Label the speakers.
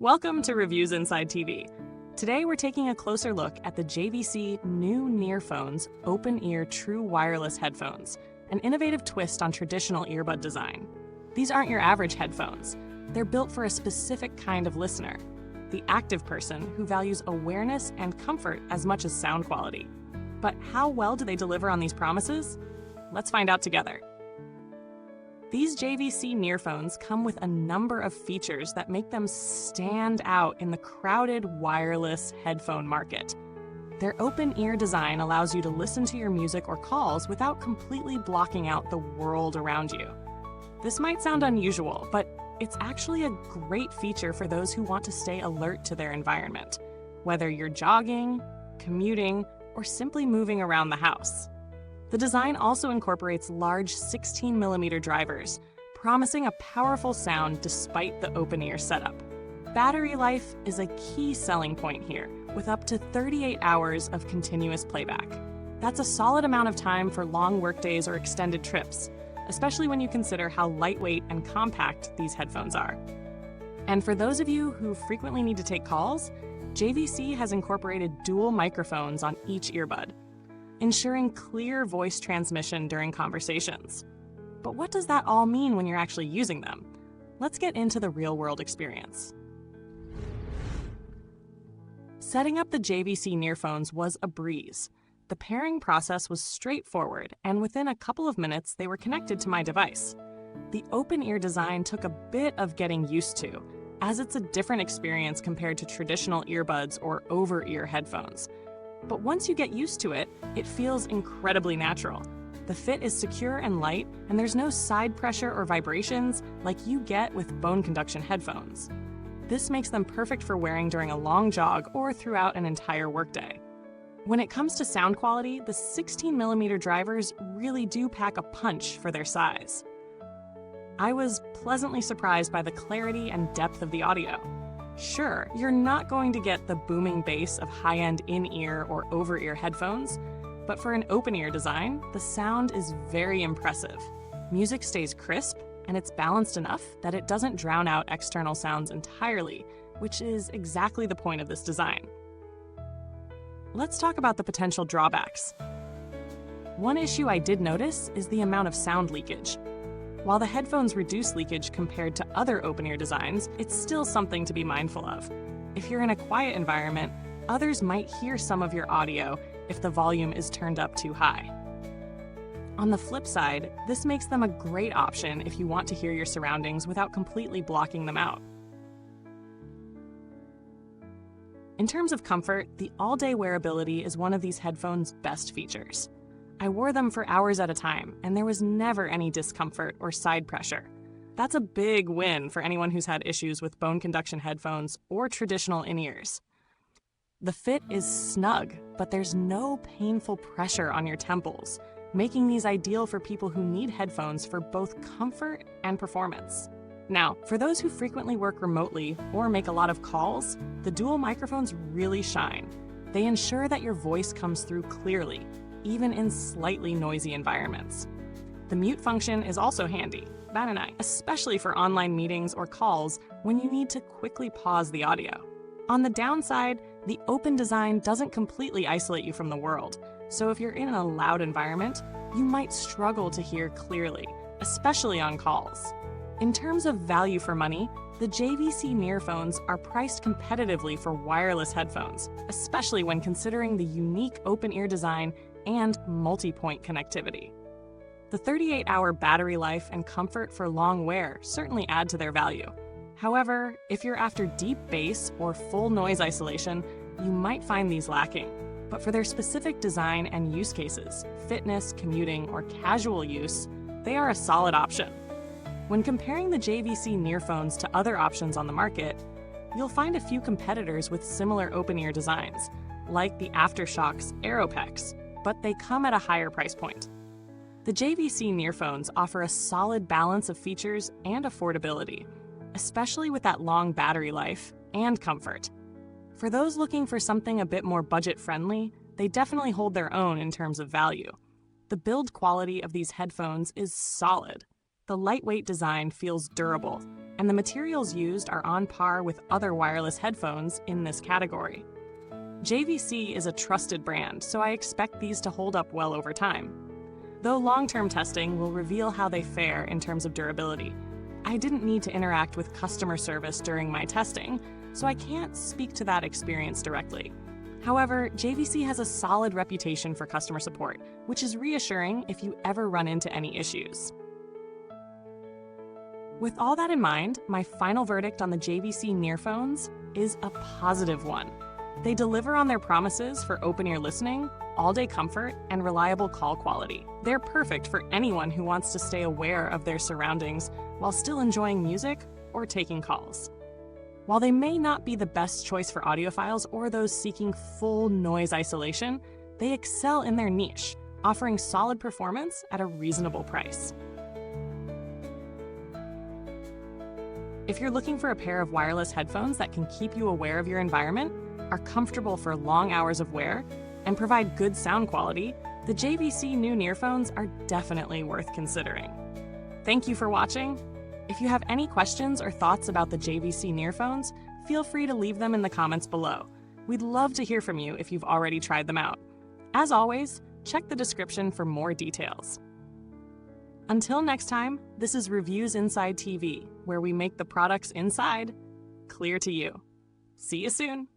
Speaker 1: Welcome to Reviewsinsidetv. Today we're taking a closer look at the JVC new Nearphones open-ear true wireless headphones, an innovative twist on traditional earbud design. These aren't your average headphones. They're built for a specific kind of listener, the active person who values awareness and comfort as much as sound quality. But how well do they deliver on these promises? Let's find out together. These JVC Nearphones come with a number of features that make them stand out in the crowded wireless headphone market. Their open-ear design allows you to listen to your music or calls without completely blocking out the world around you. This might sound unusual, but it's actually a great feature for those who want to stay alert to their environment, whether you're jogging, commuting, or simply moving around the house. The design also incorporates large 16mm drivers, promising a powerful sound despite the open-ear setup. Battery life is a key selling point here, with up to 38 hours of continuous playback. That's a solid amount of time for long workdays or extended trips, especially when you consider how lightweight and compact these headphones are. And for those of you who frequently need to take calls, JVC has incorporated dual microphones on each earbud, ensuring clear voice transmission during conversations. But what does that all mean when you're actually using them? Let's get into the real-world experience. Setting up the JVC Nearphones was a breeze. The pairing process was straightforward, and within a couple of minutes, they were connected to my device. The open-ear design took a bit of getting used to, as it's a different experience compared to traditional earbuds or over-ear headphones. But once you get used to it, it feels incredibly natural. The fit is secure and light, and there's no side pressure or vibrations like you get with bone conduction headphones. This makes them perfect for wearing during a long jog or throughout an entire workday. When it comes to sound quality, the 16mm drivers really do pack a punch for their size. I was pleasantly surprised by the clarity and depth of the audio. Sure, you're not going to get the booming bass of high-end in-ear or over-ear headphones, but for an open-ear design, the sound is very impressive. Music stays crisp, and it's balanced enough that it doesn't drown out external sounds entirely, which is exactly the point of this design. Let's talk about the potential drawbacks. One issue I did notice is the amount of sound leakage. While the headphones reduce leakage compared to other open-ear designs, it's still something to be mindful of. If you're in a quiet environment, others might hear some of your audio if the volume is turned up too high. On the flip side, this makes them a great option if you want to hear your surroundings without completely blocking them out. In terms of comfort, the all-day wearability is one of these headphones' best features. I wore them for hours at a time, and there was never any discomfort or side pressure. That's a big win for anyone who's had issues with bone conduction headphones or traditional in-ears. The fit is snug, but there's no painful pressure on your temples, making these ideal for people who need headphones for both comfort and performance. Now, for those who frequently work remotely or make a lot of calls, the dual microphones really shine. They ensure that your voice comes through clearly, even in slightly noisy environments. The mute function is also handy, especially for online meetings or calls when you need to quickly pause the audio. On the downside, the open design doesn't completely isolate you from the world, so if you're in a loud environment, you might struggle to hear clearly, especially on calls. In terms of value for money, the JVC Nearphones are priced competitively for wireless headphones, especially when considering the unique open-ear design and multi-point connectivity. The 38-hour battery life and comfort for long wear certainly add to their value. However, if you're after deep bass or full noise isolation, you might find these lacking. But for their specific design and use cases, fitness, commuting, or casual use, they are a solid option. When comparing the JVC Nearphones to other options on the market, you'll find a few competitors with similar open-ear designs, like the Aftershok's Aeropex, but they come at a higher price point. The JVC Nearphones offer a solid balance of features and affordability, especially with that long battery life and comfort. For those looking for something a bit more budget-friendly, they definitely hold their own in terms of value. The build quality of these headphones is solid. The lightweight design feels durable, and the materials used are on par with other wireless headphones in this category. JVC is a trusted brand, so I expect these to hold up well over time. Though long-term testing will reveal how they fare in terms of durability, I didn't need to interact with customer service during my testing, so I can't speak to that experience directly. However, JVC has a solid reputation for customer support, which is reassuring if you ever run into any issues. With all that in mind, my final verdict on the JVC Nearphones is a positive one. They deliver on their promises for open-ear listening, all-day comfort, and reliable call quality. They're perfect for anyone who wants to stay aware of their surroundings while still enjoying music or taking calls. While they may not be the best choice for audiophiles or those seeking full noise isolation, they excel in their niche, offering solid performance at a reasonable price. If you're looking for a pair of wireless headphones that can keep you aware of your environment, are comfortable for long hours of wear, and provide good sound quality, the JVC new Nearphones are definitely worth considering. Thank you for watching. If you have any questions or thoughts about the JVC Nearphones, feel free to leave them in the comments below. We'd love to hear from you if you've already tried them out. As always, check the description for more details. Until next time, this is Reviewsinside TV, where we make the products inside clear to you. See you soon!